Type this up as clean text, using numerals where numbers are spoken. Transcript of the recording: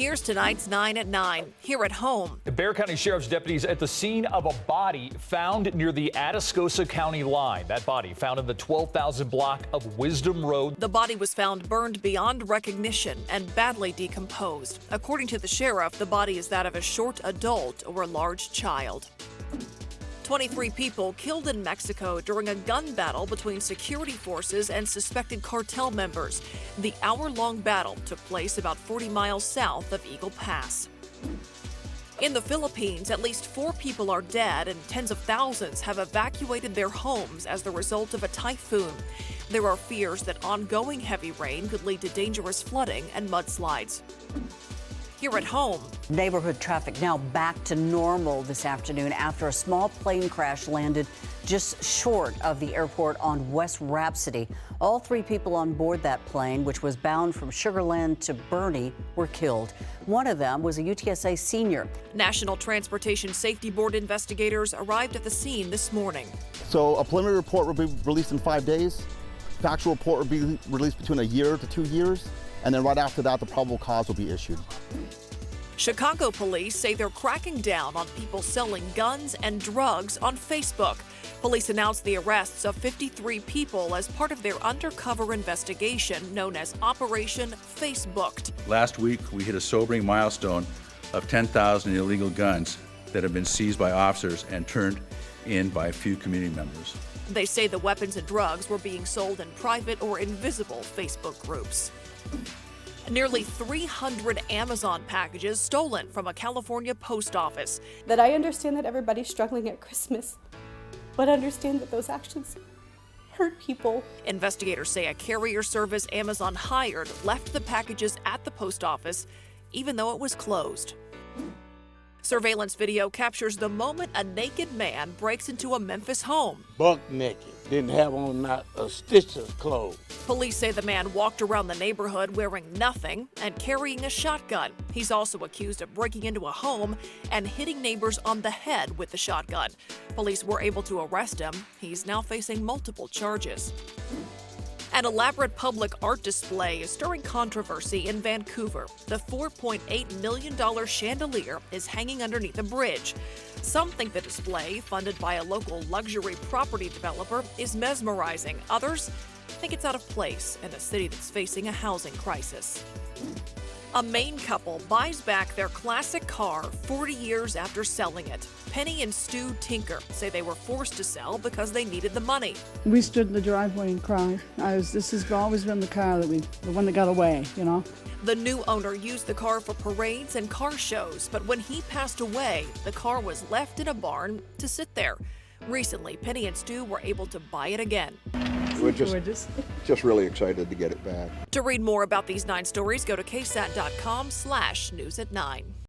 Here's tonight's 9 at 9, here at home. The Bexar County Sheriff's deputies at the scene of a body found near the Atascosa County line. That body found in the 12,000 block of Wisdom Road. The body was found burned beyond recognition and badly decomposed. According to the sheriff, the body is that of a short adult or a large child. 23 people killed in Mexico during a gun battle between security forces and suspected cartel members. The hour-long battle took place about 40 miles south of Eagle Pass. In the Philippines, at least 4 people are dead and tens of thousands have evacuated their homes as the result of a typhoon. There are fears that ongoing heavy rain could lead to dangerous flooding and mudslides. Here at home, neighborhood traffic now back to normal this afternoon after a small plane crash landed just short of the airport on West Rhapsody. All 3 people on board that plane, which was bound from Sugar Land to Boerne, were killed. One of them was a UTSA senior. National Transportation Safety Board investigators arrived at the scene this morning. So a preliminary report will be released in 5 days. Factual report will be released between a year to 2 years. And then right after that, the probable cause will be issued. Chicago police say they're cracking down on people selling guns and drugs on Facebook. Police announced the arrests of 53 people as part of their undercover investigation known as Operation Facebooked. Last week, we hit a sobering milestone of 10,000 illegal guns that have been seized by officers and turned in by a few community members. They say the weapons and drugs were being sold in private or invisible Facebook groups. Nearly 300 Amazon packages stolen from a California post office. That I understand that everybody's struggling at Christmas, but understand that those actions hurt people. Investigators say a carrier service Amazon hired left the packages at the post office, even though it was closed. Surveillance video captures the moment a naked man breaks into a Memphis home. Buck naked, didn't have on not a stitch of clothes. Police say the man walked around the neighborhood wearing nothing and carrying a shotgun. He's also accused of breaking into a home and hitting neighbors on the head with the shotgun. Police were able to arrest him. He's now facing multiple charges. An elaborate public art display is stirring controversy in Vancouver. The $4.8 million chandelier is hanging underneath a bridge. Some think the display, funded by a local luxury property developer, is mesmerizing. Others think it's out of place in a city that's facing a housing crisis. A Maine couple buys back their classic car 40 years after selling it. Penny and Stu Tinker say they were forced to sell because they needed the money. We stood in the driveway and cried. This has always been the car the one that got away, you know. The new owner used the car for parades and car shows, but when he passed away, the car was left in a barn to sit there. Recently, Penny and Stu were able to buy it again. We're just really excited to get it back. To read more about these 9 stories, go to ksat.com/news at 9.